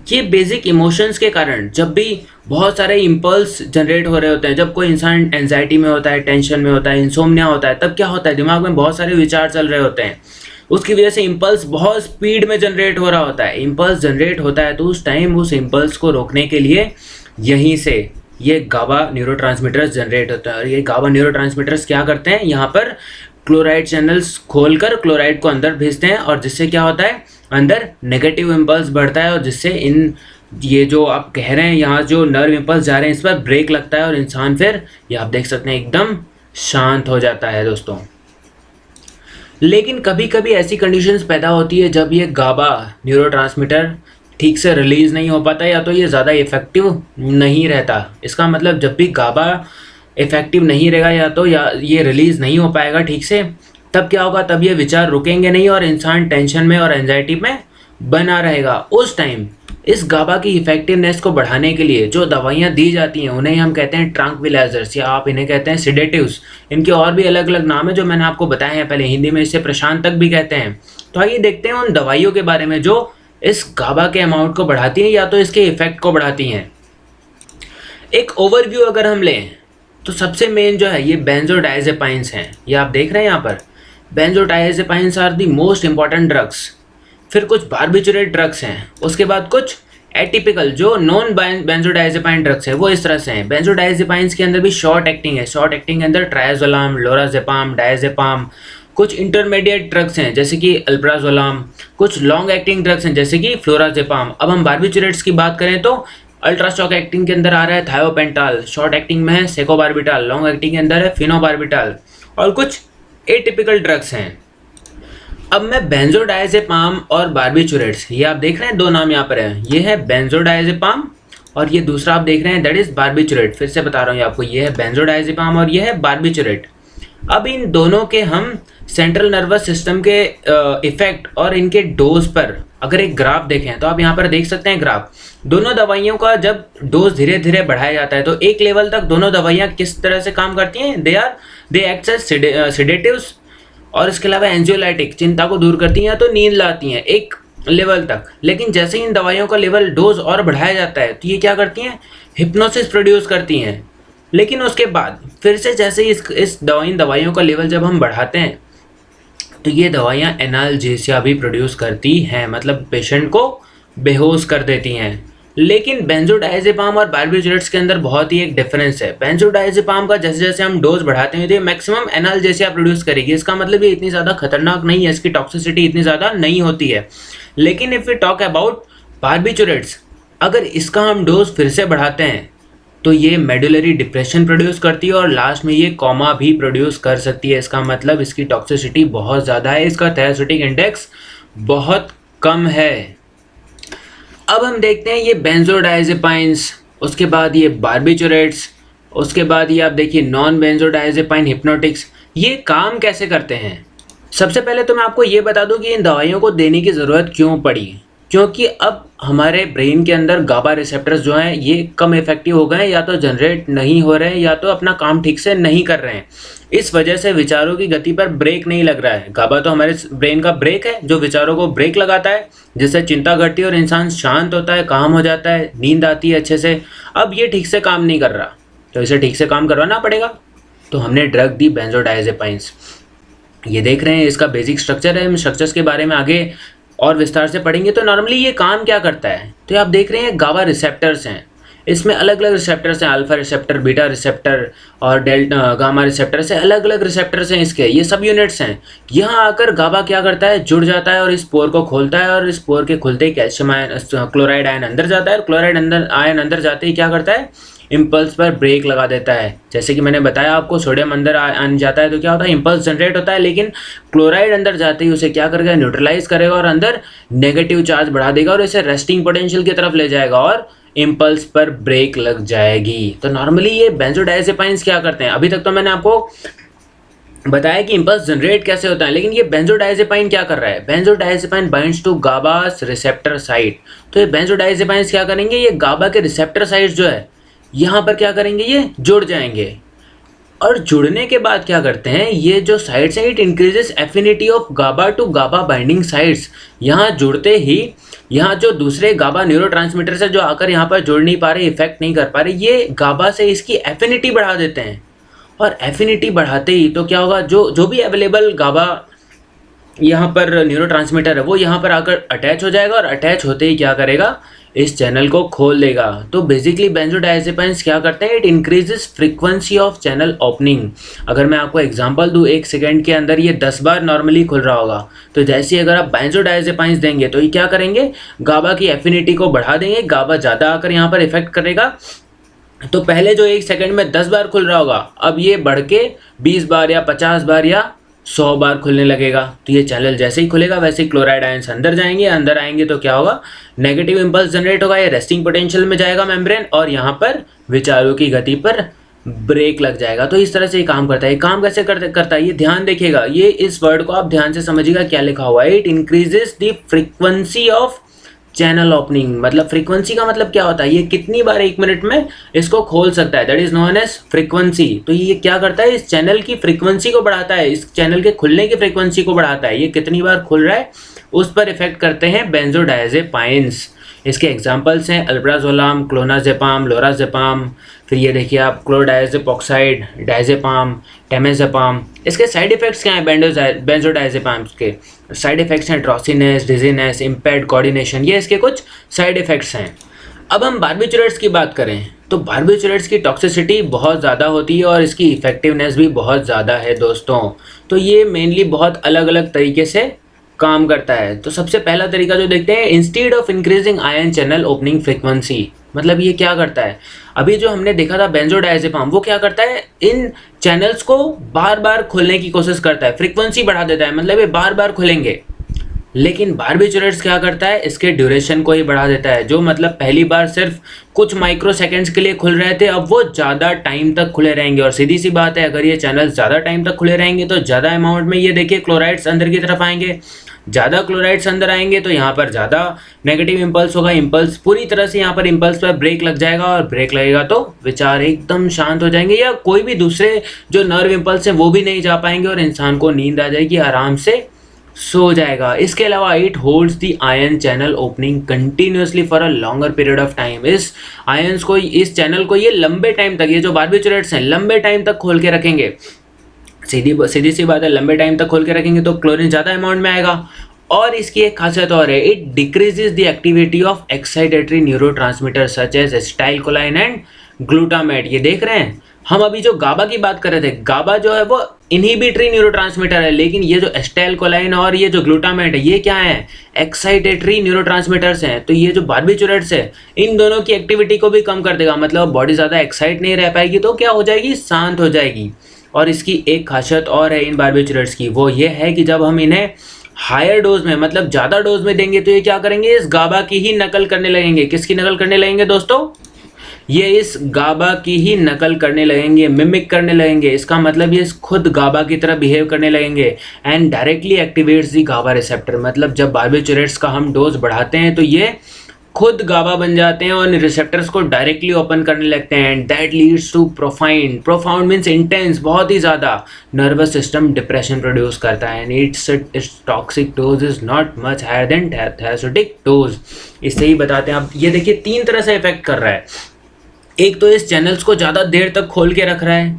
S1: ये बेसिक इमोशंस के कारण जब भी बहुत सारे इम्पल्स जनरेट हो रहे होते हैं, जब कोई इंसान एंजाइटी में होता है, टेंशन में होता है, इंसोम्निया होता है, तब क्या होता है, दिमाग में बहुत सारे विचार चल रहे होते हैं, उसकी वजह से इम्पल्स बहुत स्पीड में जनरेट हो रहा होता है। इम्पल्स जनरेट होता है तो उस टाइम उस इम्पल्स को रोकने के लिए यहीं से ये गाबा न्यूरोट्रांसमीटर्स जनरेट होता है। और ये गाबा न्यूरोट्रांसमीटर्स क्या करते हैं, यहाँ पर क्लोराइड चैनल्स खोलकर क्लोराइड को अंदर भेजते हैं, और जिससे क्या होता है, अंदर नेगेटिव इम्पल्स बढ़ता है, और जिससे ये जो आप कह रहे हैं यहाँ जो नर्व इम्पल्स जा रहे हैं इस पर ब्रेक लगता है, और इंसान फिर ये आप देख सकते हैं एकदम शांत हो जाता है दोस्तों। लेकिन कभी कभी ऐसी कंडीशंस पैदा होती है जब ये गाबा न्यूरोट्रांसमीटर ठीक से रिलीज़ नहीं हो पाता, या तो ये ज़्यादा इफ़ेक्टिव नहीं रहता। इसका मतलब जब भी गाबा इफ़ेक्टिव नहीं रहेगा या ये रिलीज़ नहीं हो पाएगा ठीक से, तब क्या होगा, तब ये विचार रुकेंगे नहीं और इंसान टेंशन में और एंजाइटी में बना रहेगा। उस टाइम इस गाबा की इफेक्टिवनेस को बढ़ाने के लिए जो दवाइयाँ दी जाती हैं उन्हें हम कहते हैं ट्रैंक्विलाइजर्स, या आप इन्हें कहते हैं सिडेटिव्स। इनके और भी अलग अलग नाम है जो मैंने आपको बताए हैं पहले, हिंदी में इसे प्रशांतक भी कहते हैं। तो आइए देखते हैं उन दवाइयों के बारे में जो इस गाबा के अमाउंट को बढ़ाती हैं या तो इसके इफेक्ट को बढ़ाती हैं। एक ओवरव्यू अगर हम लें तो सबसे मेन जो है ये बेंजोडाइजेपाइंस हैं। ये आप देख रहे हैं यहाँ पर, benzodiazepines are the most important drugs. फिर कुछ बार्बिचुरेट ड्रग्स हैं, उसके बाद कुछ एटिपिकल जो नॉन बेंजोडाइजेपाइन ड्रग्स है वो इस तरह से हैं। बेंजोडाइजेपाइंस के अंदर भी शॉर्ट एक्टिंग है, शॉर्ट एक्टिंग के अंदर ट्राइजोलाम, लोराजेपाम, डायजेपाम। कुछ इंटरमीडिएट ड्रग्स हैं जैसे कि अल्प्राजोलाम, कुछ लॉन्ग एक्टिंग ड्रग्स हैं जैसे कि फ्लोराजेपाम। अब हम बार्बिचुरेट्स की बात करें तो अल्ट्रा शॉक एक्टिंग के अंदर आ रहा है थायोपेंटाल, शॉर्ट एक्टिंग में है सेकोबार्बिटाल, लॉन्ग एक्टिंग के अंदर है फिनोबार्बिटाल, और कुछ एटिपिकल ड्रग्स हैं। अब मैं बेंजोडाइजेपाम और बार्बिचुरेट्स, ये आप देख रहे हैं दो नाम यहाँ पर है, ये है बेंजोडाइजेपाम और ये दूसरा आप देख रहे हैं दैट इज बार्बिचुरेट। फिर से बता रहा हूँ ये आपको, ये है बेंजोडाइजेपाम और ये है बार्बिचुरेट। अब इन दोनों के हम सेंट्रल नर्वस सिस्टम के इफेक्ट और इनके डोज पर अगर एक ग्राफ देखें तो आप यहाँ पर देख सकते हैं ग्राफ। दोनों दवाइयों का जब डोज धीरे धीरे बढ़ाया जाता है तो एक लेवल तक दोनों दवाइयाँ किस तरह से काम करती हैं, दे एक्ट एज सिडेटिव्स और इसके अलावा एंजियोलाइटिक, चिंता को दूर करती हैं या तो नींद लाती हैं एक लेवल तक। लेकिन जैसे ही इन दवाइयों का लेवल डोज और बढ़ाया जाता है तो ये क्या करती हैं, हिप्नोसिस प्रोड्यूस करती हैं। लेकिन उसके बाद फिर से जैसे ही इन दवाइयों का लेवल जब हम बढ़ाते हैं तो ये दवाइयाँ एनाल्जेसिया भी प्रोड्यूस करती हैं, मतलब पेशेंट को बेहोश कर देती हैं। लेकिन बेंजोडाइजेपाम और बार्बिचुरेट्स के अंदर बहुत ही एक डिफरेंस है। बेंजोडाइजेपाम का जैसे जैसे हम डोज बढ़ाते हैं तो ये मैक्सिमम एनाल्जेसिया प्रोड्यूस करेगी। इसका मतलब ये इतनी ज़्यादा खतरनाक नहीं है, इसकी टॉक्सिसिटी इतनी ज़्यादा नहीं होती है। लेकिन if we talk about barbiturates, अगर इसका हम डोज फिर से बढ़ाते हैं तो ये मेडुलरी डिप्रेशन प्रोड्यूस करती है और लास्ट में ये कोमा भी प्रोड्यूस कर सकती है। इसका मतलब इसकी टॉक्सिसिटी बहुत ज़्यादा है, इसका थेराप्यूटिक इंडेक्स बहुत कम है। अब हम देखते हैं ये बेंजोडाइजेपाइंस, उसके बाद ये बार्बिचुरेट्स, उसके बाद ये आप देखिए नॉन बेंजोडाइजेपाइन हिप्नोटिक्स, ये काम कैसे करते हैं। सबसे पहले तो मैं आपको ये बता दूं कि इन दवाइयों को देने की ज़रूरत क्यों पड़ी, क्योंकि अब हमारे ब्रेन के अंदर गाबा रिसेप्टर्स जो हैं ये कम इफेक्टिव हो गए, या तो जनरेट नहीं हो रहे हैं या तो अपना काम ठीक से नहीं कर रहे हैं। इस वजह से विचारों की गति पर ब्रेक नहीं लग रहा है। गाबा तो हमारे ब्रेन का ब्रेक है जो विचारों को ब्रेक लगाता है, जिससे चिंता घटती है और इंसान शांत होता है, काम हो जाता है, नींद आती है अच्छे से। अब ये ठीक से काम नहीं कर रहा तो इसे ठीक से काम करवाना पड़ेगा। तो हमने ड्रग दी बेंजोडाइजेपाइंस। ये देख रहे हैं इसका बेसिक स्ट्रक्चर है, हम स्ट्रक्चर्स के बारे में आगे और विस्तार से पढ़ेंगे। तो नॉर्मली ये काम क्या करता है, तो आप देख रहे हैं गाबा रिसेप्टर्स हैं, इसमें अलग अलग रिसेप्टर्स हैं, अल्फा रिसेप्टर, बीटा रिसेप्टर और गामा रिसेप्टर से अलग अलग रिसेप्टर्स हैं इसके, ये सब यूनिट्स हैं। यहाँ आकर गाबा क्या करता है, जुड़ जाता है और इस पोर को खोलता है, और इस पोर के खुलते ही कैल्शियम आयन, क्लोराइड आयन अंदर जाता है, और क्लोराइड आयन अंदर जाते ही क्या करता है, इम्पल्स पर ब्रेक लगा देता है। जैसे कि मैंने बताया आपको, सोडियम अंदर आ जाता है तो क्या होता है, इम्पल्स जनरेट होता है, लेकिन क्लोराइड अंदर जाते ही उसे क्या करेगा, न्यूट्रलाइज करेगा और अंदर नेगेटिव चार्ज बढ़ा देगा और इसे रेस्टिंग पोटेंशियल की तरफ ले जाएगा और इम्पल्स पर ब्रेक लग जाएगी। तो नॉर्मली ये बेंजोडाइजेपाइंस क्या करते हैं, अभी तक तो मैंने आपको बताया कि इम्पल्स जनरेट कैसे होता है, लेकिन ये बेंजोडाइजेपाइन क्या कर रहा है, benzodiazepine binds to GABA's receptor site. तो ये बेंजोडाइजेपाइंस क्या करेंगे, ये गाबा के रिसेप्टर साइट जो है यहाँ पर क्या करेंगे, ये जुड़ जाएंगे। और जुड़ने के बाद क्या करते हैं, ये जो साइट्स हैं, it increases affinity of GABA to GABA binding sites. यहाँ जुड़ते ही यहाँ जो दूसरे गाबा न्यूरोट्रांसमीटर से जो आकर यहाँ पर जुड़ नहीं पा रहे, इफेक्ट नहीं कर पा रहे, ये गाबा से इसकी एफिनिटी बढ़ा देते हैं। और एफिनिटी बढ़ाते ही तो क्या होगा, जो भी अवेलेबल गाबा यहाँ पर न्यूरोट्रांसमीटर है वो यहाँ पर आकर अटैच हो जाएगा, और अटैच होते ही क्या करेगा, इस चैनल को खोल देगा। तो बेसिकली बेंजोडायजेपाइन्स क्या करते हैं, it increases frequency of channel opening. अगर मैं आपको एग्जांपल दूँ, 1 सेकेंड के अंदर ये 10 बार नॉर्मली खुल रहा होगा, तो जैसे ही अगर आप बेंजोडायजेपाइन्स देंगे तो ये क्या करेंगे, गाबा की एफिनिटी को बढ़ा देंगे, गाबा ज़्यादा आकर यहाँ पर इफेक्ट करेगा। तो पहले जो 1 सेकेंड में 10 बार खुल रहा होगा, अब ये बढ़ के 20 बार या 50 बार या 100 बार खुलने लगेगा। तो ये चैनल जैसे ही खुलेगा वैसे ही क्लोराइड आयंस अंदर जाएंगे, अंदर आएंगे तो क्या होगा, नेगेटिव इंपल्स जनरेट होगा, ये रेस्टिंग पोटेंशियल में जाएगा मेम्ब्रेन, और यहाँ पर विचारों की गति पर ब्रेक लग जाएगा। तो इस तरह से ये काम करता है। काम कैसे करता है, ये ध्यान देखिएगा, ये इस वर्ड को आप ध्यान से समझिएगा क्या लिखा हुआ है, it increases the frequency of channel opening. मतलब फ्रीक्वेंसी का मतलब क्या होता है, ये कितनी बार 1 मिनट में इसको खोल सकता है, that is known as frequency. तो ये क्या करता है, इस चैनल की फ्रीक्वेंसी को बढ़ाता है, इस चैनल के खुलने की फ्रीक्वेंसी को बढ़ाता है। ये कितनी बार खुल रहा है उस पर इफेक्ट करते हैं बेंजोडायजेपाइन्स। इसके एग्जांपल्स हैं अल्प्राजोलम, क्लोनाजेपाम, लोराजेपाम, फिर ये देखिए आप क्लोरडायजेपोक्साइड, डायजेपाम, टेमेजेपाम। इसके साइड इफेक्ट्स क्या हैं, बेंजोडायजेपाम्स के साइड इफेक्ट्स हैं ड्रॉसीनेस, डिजीनेस, इम्पेयर्ड कोऑर्डिनेशन, ये इसके कुछ साइड इफेक्ट्स हैं। अब हम बार्बिचुरेट्स की बात करें तो बार्बिचुरेट्स की टॉक्सिसिटी बहुत ज़्यादा होती है और इसकी इफेक्टिवनेस भी बहुत ज़्यादा है दोस्तों। तो ये मेनली बहुत अलग अलग तरीके से काम करता है। तो सबसे पहला तरीका जो देखते हैं, instead of increasing ion channel opening frequency. मतलब ये क्या करता है, अभी जो हमने देखा था बेंजोडायजेपाम, वो क्या करता है, इन चैनल्स को बार बार खोलने की कोशिश करता है, फ्रीक्वेंसी बढ़ा देता है, मतलब ये बार बार खुलेंगे। लेकिन बार्बिचुरेट्स क्या करता है, इसके ड्यूरेशन को ही बढ़ा देता है। जो मतलब पहली बार सिर्फ कुछ माइक्रो सेकेंड्स के लिए खुल रहे थे, अब वो ज़्यादा टाइम तक खुले रहेंगे। और सीधी सी बात है, अगर ये चैनल ज़्यादा टाइम तक खुले रहेंगे तो ज़्यादा अमाउंट में ये देखिए क्लोराइड्स अंदर की तरफ आएंगे। ज़्यादा क्लोराइड्स अंदर आएंगे तो यहाँ पर ज़्यादा नेगेटिव इम्पल्स होगा, इम्पल्स पूरी तरह से यहाँ पर इम्पल्स पर ब्रेक लग जाएगा, और ब्रेक लगेगा तो विचार एकदम शांत हो जाएंगे, या कोई भी दूसरे जो नर्व इम्पल्स हैं वो भी नहीं जा पाएंगे, और इंसान को नींद आ जाएगी, आराम से सो जाएगा। इसके अलावा it holds the ion channel opening continuously for a longer period of time. इस आयंस को, इस चैनल को ये लंबे टाइम तक, ये जो बार्बिचुरेट्स हैं लंबे टाइम तक खोल के रखेंगे। सीधी सी बात है, लंबे टाइम तक खोल के रखेंगे तो क्लोरीन ज़्यादा अमाउंट में आएगा। और इसकी एक खासियत और है, it decreases the activity of excitatory neurotransmitter such as acetylcholine and glutamate. ये देख रहे हैं, हम अभी जो गाबा की बात कर रहे थे, गाबा जो है वो इनहिबिटरी न्यूरोट्रांसमीटर है, लेकिन ये जो एसिटाइलकोलाइन और ये जो ग्लूटामेट है, ये क्या है, एक्साइटेटरी न्यूरोट्रांसमीटर्स हैं। तो ये जो बार्बिचुरेट्स है, इन दोनों की एक्टिविटी को भी कम कर देगा, मतलब बॉडी ज़्यादा एक्साइट नहीं रह पाएगी, तो क्या हो जाएगी, शांत हो जाएगी। और इसकी एक खासियत और है इन बार्बिचुरेट्स की, वो ये है कि जब हम इन्हें हायर डोज में, मतलब ज़्यादा डोज में देंगे तो ये क्या करेंगे, इस गाबा की ही नकल करने लगेंगे। किसकी नकल करने लगेंगे दोस्तों, ये इस गाबा की ही नकल करने लगेंगे, मिमिक करने लगेंगे। इसका मतलब ये खुद गाबा की तरह बिहेव करने लगेंगे and directly activates the GABA receptor. मतलब जब बार्बिचुरेट्स का हम डोज बढ़ाते हैं तो ये खुद गाबा बन जाते हैं और रिसेप्टर्स को डायरेक्टली ओपन करने लगते हैं, and that leads to profound means intense, बहुत ही ज़्यादा नर्वस सिस्टम डिप्रेशन प्रोड्यूस करता है, and its toxic dose is not much higher than therapeutic dose. इससे ही बताते हैं आप, ये देखिए 3 तरह से इफेक्ट कर रहा है। एक तो इस चैनल्स को ज़्यादा देर तक खोल के रख रहा है,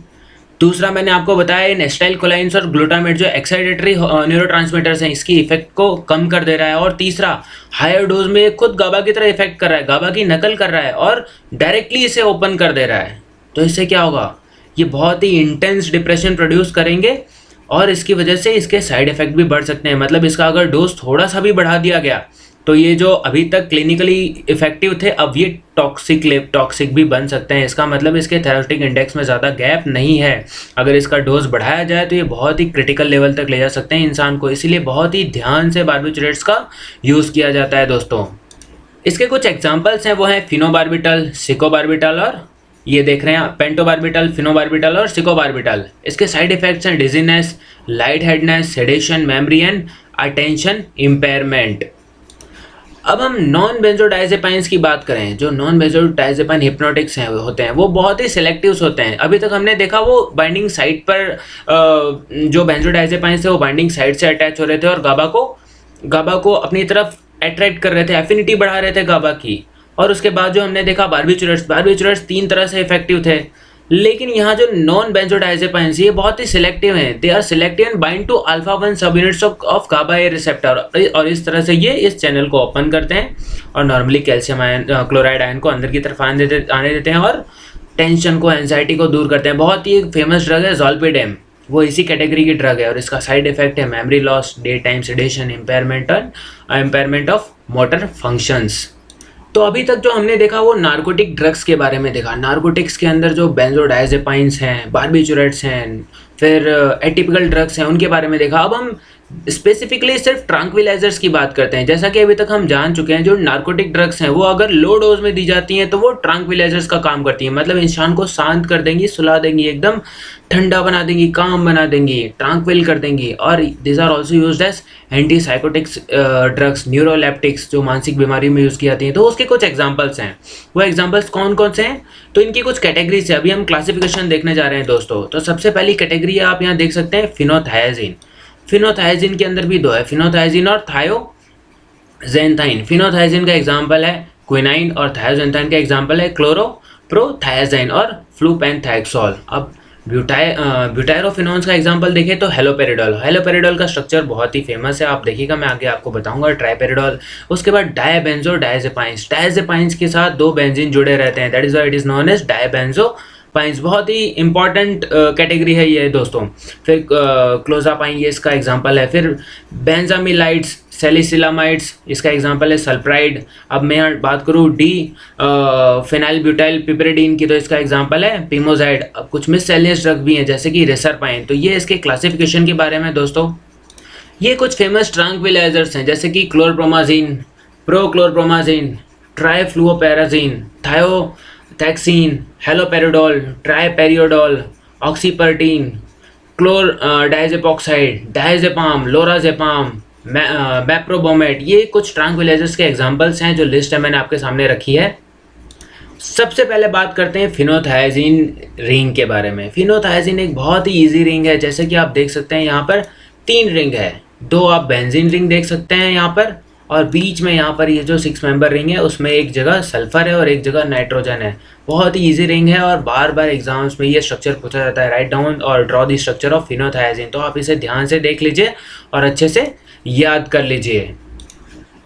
S1: दूसरा मैंने आपको बताया इन एसिटाइलकोलाइन्स और ग्लूटामेट जो एक्साइटेटरी न्यूरोट्रांसमीटर्स हैं, इसकी इफेक्ट को कम कर दे रहा है। और तीसरा, हायर डोज में खुद गाबा की तरह इफेक्ट कर रहा है, गाबा की नकल कर रहा है और डायरेक्टली इसे ओपन कर दे रहा है। तो इससे क्या होगा, ये बहुत ही इंटेंस डिप्रेशन प्रोड्यूस करेंगे और इसकी वजह से इसके साइड इफेक्ट भी बढ़ सकते हैं। मतलब इसका अगर डोज थोड़ा सा भी बढ़ा दिया गया तो ये जो अभी तक क्लिनिकली इफेक्टिव थे, अब ये टॉक्सिक भी बन सकते हैं। इसका मतलब इसके थेराप्यूटिक इंडेक्स में ज़्यादा गैप नहीं है। अगर इसका डोज बढ़ाया जाए तो ये बहुत ही क्रिटिकल लेवल तक ले जा सकते हैं इंसान को। इसीलिए बहुत ही ध्यान से बार्बिचुरेट्स का यूज़ किया जाता है दोस्तों। इसके कुछ एग्जाम्पल्स हैं, वो हैं फिनोबार्बिटल, सिकोबार्बिटल और ये देख रहे हैं पेंटोबार्बिटल, फिनोबार्बिटल और सिकोबार्बिटल। इसके साइड इफेक्ट्स हैं dizziness, light headedness, sedation, memory and attention impairment. अब हम नॉन बेंजोडाइजेपाइंस की बात करें, जो नॉन बेंजोडाइजेपाइन हिप्नोटिक्स हैं होते हैं वो बहुत ही सिलेक्टिव होते हैं। अभी तक हमने देखा वो बाइंडिंग साइट पर जो बेंजोडाइजेपाइंस थे वो बाइंडिंग साइट से अटैच हो रहे थे और गाबा को अपनी तरफ अट्रैक्ट कर रहे थे, एफिनिटी बढ़ा रहे थे गाबा की। और उसके बाद जो हमने देखा बार्बिचुरेट्स 3 तरह से इफेक्टिव थे। लेकिन यहाँ जो नॉन बेंजोडाइजेपाइंस ये बहुत ही सिलेक्टिव हैं, they are selective and bind to alpha 1 sub units of GABA A receptor, और इस तरह से ये इस चैनल को ओपन करते हैं और normally calcium ion chloride ion को अंदर की तरफ आने देते हैं और टेंशन को, एंजाइटी को दूर करते हैं। बहुत ही एक फेमस ड्रग है ज़ोल्पिडेम, वो इसी कैटेगरी की ड्रग है और इसका साइड इफेक्ट है memory loss, daytime sedation, impairment of motor functions. तो अभी तक जो हमने देखा वो नार्कोटिक ड्रग्स के बारे में देखा। नार्कोटिक्स के अंदर जो बेंजोडाइजेपाइंस हैं, बार्बिचुरेट्स हैं, फिर एटिपिकल ड्रग्स हैं, उनके बारे में देखा। अब हम स्पेसिफिकली सिर्फ ट्रैंक्विलाइजर्स की बात करते हैं। जैसा कि अभी तक हम जान चुके हैं जो नार्कोटिक ड्रग्स हैं वो अगर लो डोज में दी जाती हैं तो वो ट्रैंक्विलाइजर्स का काम करती हैं, मतलब इंसान को शांत कर देंगी, सुला देंगी, एकदम ठंडा बना देंगी, काम बना देंगी, ट्रैंक्विल कर देंगी। और this are also used as anti psychotics drugs, neuroleptics जो मानसिक बीमारी में यूज़ की जाती हैं। तो उसके कुछ एग्जाम्पल्स हैं। वो एग्जाम्पल्स कौन कौन से हैं? तो इनकी कुछ कैटेगरीज है, अभी हम क्लासिफिकेशन देखने जा रहे हैं दोस्तों। तो सबसे पहली कैटेगरी आप यहाँ देख सकते हैं फिनोथायाजीन। फिनोथायाजीन के अंदर भी 2 है, फिनोथायाजीन और थायोजेंथाइन। फिनोथायाजीन का एग्जाम्पल है क्विनाइन और थायोजेंथाइन का एग्जाम्पल है क्लोरोप्रोथायाजाइन और फ्लूपेनथैक्सोल। अब ब्यूटायरोफिनोन्स का एग्जांपल देखें तो हेलोपेरिडोल का स्ट्रक्चर बहुत ही फेमस है, आप देखिएगा, मैं आगे आपको बताऊंगा। ट्राइपेरिडोल, उसके बाद डायबेंजोडाइजेपाइंस के साथ 2 बेंजीन जुड़े रहते हैं, that is why it is known as dibenzopines. बहुत ही इंपॉर्टेंट कैटेगरी है ये दोस्तों। फिर क्लोजापाइन, ये इसका एग्जांपल है। फिर बेंजामिलाइड्स, सैलिसिलामाइड्स, इसका एग्जांपल है सल्फ्राइड। अब मैं यहाँ बात करूँ फिनाइल ब्यूटाइल पिपरिडीन की, तो इसका एग्जांपल है पिमोजाइड। अब कुछ मिससेलियस ड्रग भी हैं जैसे कि रिसरपाइन। तो ये इसके क्लासिफिकेशन के बारे में दोस्तों। ये कुछ फेमस ट्रैंक्विलाइजर्स हैं जैसे कि क्लोरप्रोमाजीन, प्रोक्लोरप्रोमाजीन, ट्राइफ्लुओपेराजीन, थायोथैक्सीन, हेलोपेरिडोल, ट्राइपेरियोडोल, ऑक्सीपर्टीन, क्लोर डायजेपॉक्साइड, डायजेपाम, लोराजेपाम, मैप्रोबोमेट। ये कुछ ट्रैंक्विलाइजर्स के एग्जांपल्स हैं जो लिस्ट है मैंने आपके सामने रखी है। सबसे पहले बात करते हैं फिनोथायाजीन रिंग के बारे में। फिनोथायाजीन एक बहुत ही इजी रिंग है, जैसे कि आप देख सकते हैं यहाँ पर 3 रिंग है। 2 आप बेंजीन रिंग देख सकते हैं यहाँ पर, और बीच में यहाँ पर ये जो 6 मेंबर रिंग है उसमें एक जगह सल्फर है और एक जगह नाइट्रोजन है। बहुत ही इजी रिंग है और बार बार एग्जाम्स में ये स्ट्रक्चर पूछा जाता है, राइट डाउन और ड्रॉ द स्ट्रक्चर ऑफ फिनोथायाजीन। तो आप इसे ध्यान से देख लीजिए और अच्छे से याद कर लीजिए।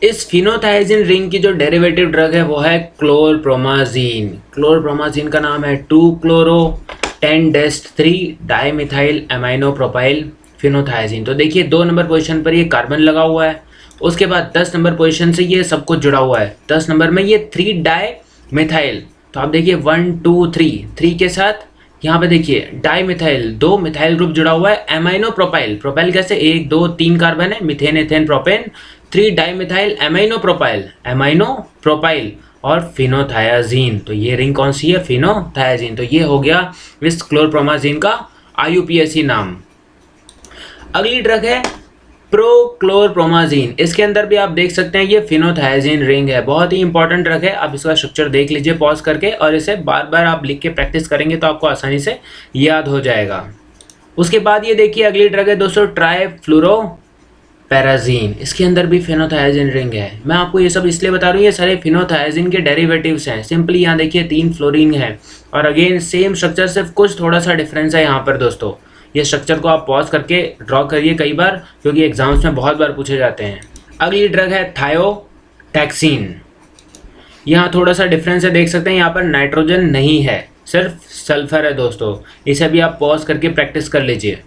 S1: इस फिनोथायाजीन रिंग की जो डेरिवेटिव ड्रग है वो है क्लोरप्रोमाजीन। क्लोरप्रोमाजीन का नाम है 2-chloro-10-3 डाइमिथाइल एमाइनोप्रोपाइल फिनोथायाजीन। तो देखिए 2 नंबर पोजीशन पर ये कार्बन लगा हुआ है, उसके बाद 10 नंबर पोजीशन से ये सब कुछ जुड़ा हुआ है। 10 नंबर में ये 3 डाइमिथाइल, तो आप देखिए 1 2 3 के साथ यहाँ पे देखिए डाइमिथाइल, 2 मिथाइल ग्रुप जुड़ा हुआ है। एमाइनो प्रोपाइल, प्रोपाइल कैसे 1 2 3 कार्बन है, methane ethane propane, 3 dimethyl amino propyl और फिनोथायाजीन। तो ये रिंग कौन सी है? फिनोथायाजीन। तो ये हो गया इस क्लोरप्रोमाजीन का IUPAC नाम। अगली ड्रग है प्रोक्लोरप्रोमाजीन। इसके अंदर भी आप देख सकते हैं ये फिनोथायाजीन रिंग है, बहुत ही इंपॉर्टेंट ड्रग है। आप इसका स्ट्रक्चर देख लीजिए पॉज करके, और इसे बार बार आप लिख के प्रैक्टिस करेंगे तो आपको आसानी से याद हो जाएगा। उसके बाद ये देखिए अगली ड्रग है दोस्तों ट्राइफ्लुरोपेराजीन। इसके अंदर भी फिनोथायाजीन रिंग है। मैं आपको ये सब इसलिए बता रहा हूँ, ये सारे फिनोथायाजीन के डेरिवेटिव्स हैं। सिंपली यहाँ देखिए 3 फ्लोरीन है और अगेन सेम स्ट्रक्चर, सिर्फ कुछ थोड़ा सा डिफरेंस है यहाँ पर दोस्तों। ये स्ट्रक्चर को आप पॉज करके ड्रॉ करिए कई बार, क्योंकि एग्जाम्स में बहुत बार पूछे जाते हैं। अगली ड्रग है थायोथैक्सीन। यहाँ थोड़ा सा डिफरेंस है, देख सकते हैं यहाँ पर नाइट्रोजन नहीं है, सिर्फ सल्फर है दोस्तों। इसे भी आप पॉज करके प्रैक्टिस कर लीजिए।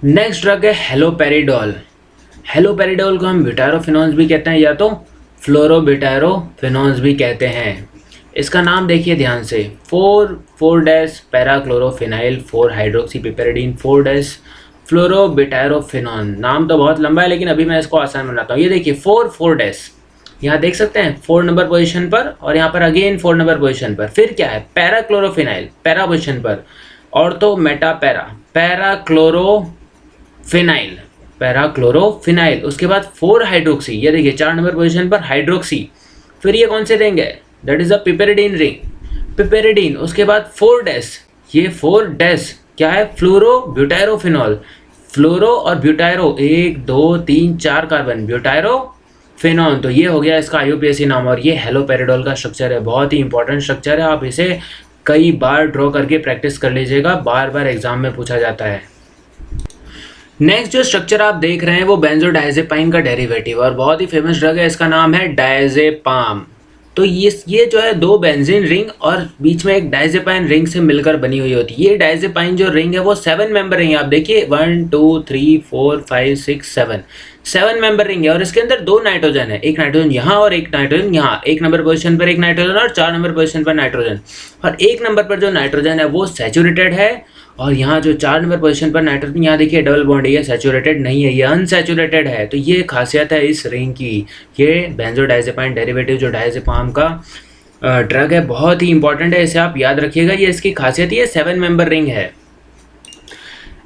S1: नेक्स्ट ड्रग है हेलोपेरिडोल। हेलोपेरिडोल को हम ब्यूटायरोफिनोन्स भी कहते हैं या तो फ्लोरोब्यूटायरोफिनोन्स भी कहते हैं। इसका नाम देखिए ध्यान से, 4,4- पैराक्लोरोफिनाइल 4 हाइड्रोक्सीपिपेरिडीन 4- फ्लोरोब्यूटायरोफिनोन। नाम तो बहुत लंबा है लेकिन अभी मैं इसको आसान बनाता हूँ। ये देखिए 4,4- यहाँ देख सकते हैं 4 नंबर पोजीशन पर, और यहाँ पर अगेन 4 नंबर पोजीशन पर। फिर क्या है? पैराक्लोरोफिनाइल पैरा पोजीशन पर, और तो मेटा पैराक्लोरोफिनाइल पैराक्लोरोफिनाइल, उसके बाद 4 हाइड्रोक्सी, ये देखिए 4 नंबर पोजीशन पर हाइड्रोक्सी। फिर ये कौन से रिंग है, दैट इज अ पिपेरिडीन रिंग, पिपेरिडीन। उसके बाद 4 डैश, ये 4 डैश क्या है, फ्लोरो ब्यूटायरोफिनॉल, फ्लोरो और ब्यूटायरो 1 2 3 4 कार्बन, ब्यूटायरो फिनॉन। तो ये हो गया इसका आईयूपीएसी नाम। और ये हेलोपेरिडोल का स्ट्रक्चर है, बहुत ही इंपॉर्टेंट स्ट्रक्चर है। आप इसे कई बार ड्रॉ करके प्रैक्टिस कर लीजिएगा, बार बार एग्जाम में पूछा जाता है। नेक्स्ट जो स्ट्रक्चर आप देख रहे हैं वो बेंजोडाइजेपाइन का डेरिवेटिव और बहुत ही फेमस ड्रग है, इसका नाम है डायजेपाम। तो ये जो है 2 बेंजीन रिंग और बीच में एक डायजेपाइन रिंग से मिलकर बनी हुई होती है। ये डायजेपाइन जो रिंग है वो 7 मेंबर रिंग है। आप देखिए 1 2 3 4 5 6 7 मेंबर रिंग है और इसके अंदर 2 नाइट्रोजन है, एक नाइट्रोजन यहाँ और एक नाइट्रोजन यहाँ। 1 नंबर पोजीशन पर एक नाइट्रोजन और 4 नंबर पोजीशन पर नाइट्रोजन। और 1 नंबर पर जो नाइट्रोजन है वो सैचुरेटेड है और यहाँ जो 4 नंबर पोजीशन पर नाइट्रोजन, यहाँ देखिए डबल बॉन्ड है, ये सैचुरेटेड नहीं है, ये अनसैचुरेटेड है। तो ये खासियत है इस रिंग की। ये बेंजोडाइजेपाइन डेरिवेटिव जो डायजेपाम का ड्रग है बहुत ही इंपॉर्टेंट है, इसे आप याद रखिएगा। ये इसकी खासियत, ये 7 मेंबर रिंग है।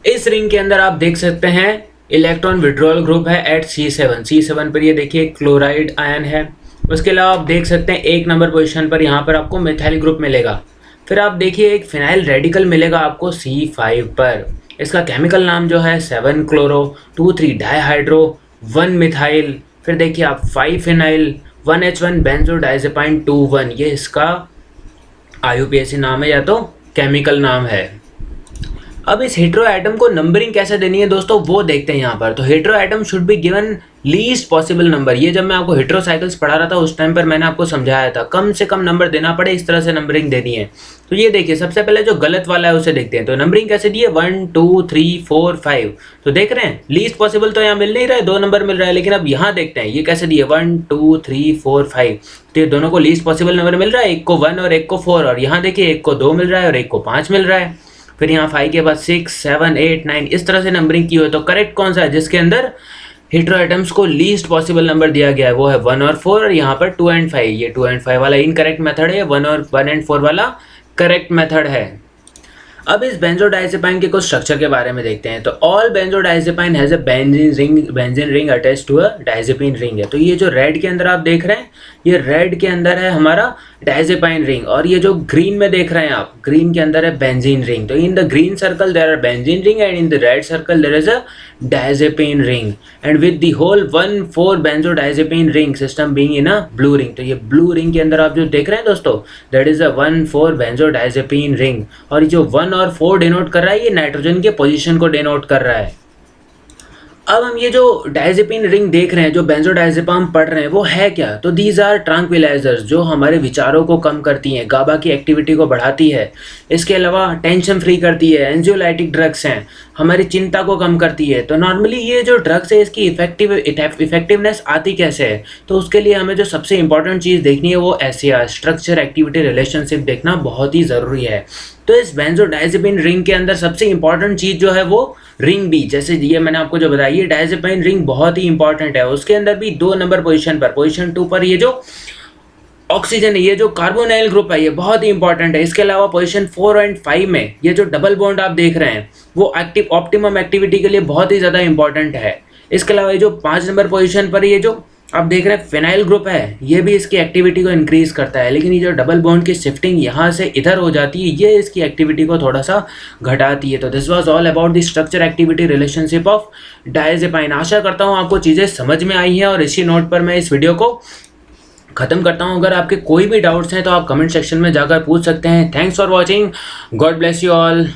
S1: इस रिंग के अंदर आप देख सकते हैं इलेक्ट्रॉन विड्रॉल ग्रुप है एट C7 पर, ये देखिए क्लोराइड आयन है। उसके अलावा आप देख सकते हैं 1 नंबर पोजीशन पर यहाँ पर आपको मिथाइल ग्रुप मिलेगा। फिर आप देखिए एक फिनाइल रेडिकल मिलेगा आपको C5 पर, इसका केमिकल नाम जो है 7 क्लोरो 2 3 डाईहाइड्रो 1 मिथाइल। फिर देखिए आप 5 फिनाइल 1H1 बेंजोडाइजेपाइन 2,1, ये इसका आईयूपीएसी नाम है या तो केमिकल नाम है। अब इस हेटेरो एटम को नंबरिंग कैसे देनी है दोस्तों वो देखते हैं यहाँ पर। तो hetero atom should be given least possible number. ये जब मैं आपको हेटेरोसाइकल्स पढ़ा रहा था उस टाइम पर मैंने आपको समझाया था, कम से कम नंबर देना पड़े, इस तरह से नंबरिंग देनी है। तो ये देखिए सबसे पहले जो गलत वाला है उसे देखते हैं। तो नंबरिंग कैसे दी है 1 2 3 4 5। तो देख रहे हैं लीस्ट पॉसिबल तो यहाँ मिल नहीं रहा है, 2 नंबर मिल रहा है। लेकिन अब यहाँ देखते हैं ये कैसे दिए 1 2 3 4 5। तो ये दोनों को लीस्ट पॉसिबल नंबर मिल रहा है, एक को 1 और एक को 4। और यहाँ देखिए एक को 2 मिल रहा है और एक को 5 मिल रहा है। फिर यहाँ 5 के बाद 6 7 8 9 इस तरह से नंबरिंग की हुई है। तो करेक्ट कौन सा है, जिसके अंदर हेटेरो एटम्स को लीस्ट पॉसिबल नंबर दिया गया है वो है 1 और 4। और यहाँ पर 2 and 5, ये 2 and 5 वाला इनकरेक्ट मेथड है, 1 and 4 वाला करेक्ट मेथड है। अब इस बेंजोडाइजेपाइन के कुछ स्ट्रक्चर के बारे में देखते हैं। तो all benzodiazepine has a benzene ring attached to a diazepine ring है। तो ये जो रेड के अंदर आप देख रहे हैं, ये रेड के अंदर है हमारा डायजेपाइन रिंग, और ये जो ग्रीन में देख रहे हैं आप, ग्रीन के अंदर है बेंजीन रिंग। तो in the green circle there are benzene ring and in the red circle there is a diazepine ring and with the whole 1,4 benzodiazepine ring system being in a blue ring. तो ये blue ring के अंदर आप जो देख रहे हैं दोस्तों, that is a 1,4 benzodiazepine ring. और ये जो 1 और 4 डिनोट कर रहा है, ये नाइट्रोजन के पोजीशन को डिनोट कर रहा है। अब हम ये जो डायजेपिन रिंग देख रहे हैं, जो बेंजोडाइजेपाम पढ़ रहे हैं, वो है क्या? तो दीज आर ट्रांक्विलाइजर्स जो हमारे विचारों को कम करती हैं, गाबा की एक्टिविटी को बढ़ाती है। इसके अलावा टेंशन फ्री करती है, एंजियोलाइटिक ड्रग्स हैं, हमारी चिंता को कम करती है। तो नॉर्मली ये जो ड्रग्स है इसकी इफेक्टिवनेस आती कैसे है? तो उसके लिए हमें जो सबसे इंपॉर्टेंट चीज़ देखनी है वो SAR, स्ट्रक्चर एक्टिविटी रिलेशनशिप, देखना बहुत ही ज़रूरी है। तो इस बेंजोडाइजेपिन रिंग के अंदर सबसे इंपॉर्टेंट चीज़ जो है वो रिंग बी, जैसे ये मैंने आपको जो बताया, ये डायजेपाइन रिंग बहुत ही इंपॉर्टेंट है। उसके अंदर भी 2 नंबर पोजीशन पर, पोजीशन 2 पर ये जो ऑक्सीजन है, ये जो कार्बोनाइल ग्रुप है, ये बहुत ही इंपॉर्टेंट है। इसके अलावा पोजीशन 4 और 5 में ये जो डबल बॉन्ड आप देख रहे हैं वो ऑप्टिमम एक्टिविटी के लिए बहुत ही ज़्यादा इंपॉर्टेंट है। इसके अलावा ये जो 5 नंबर पोजीशन पर ये जो आप देख रहे हैं फिनाइल ग्रुप है, ये भी इसकी एक्टिविटी को इंक्रीज करता है। लेकिन ये जो डबल बॉन्ड की शिफ्टिंग यहाँ से इधर हो जाती है, ये इसकी एक्टिविटी को थोड़ा सा घटाती है। तो this was all about the structure activity relationship of diazepine. आशा करता हूँ आपको चीज़ें समझ में आई हैं और इसी नोट पर मैं इस वीडियो को ख़त्म करता हूँ। अगर आपके कोई भी डाउट्स हैं तो आप कमेंट सेक्शन में जाकर पूछ सकते हैं। Thanks for watching, God bless you all.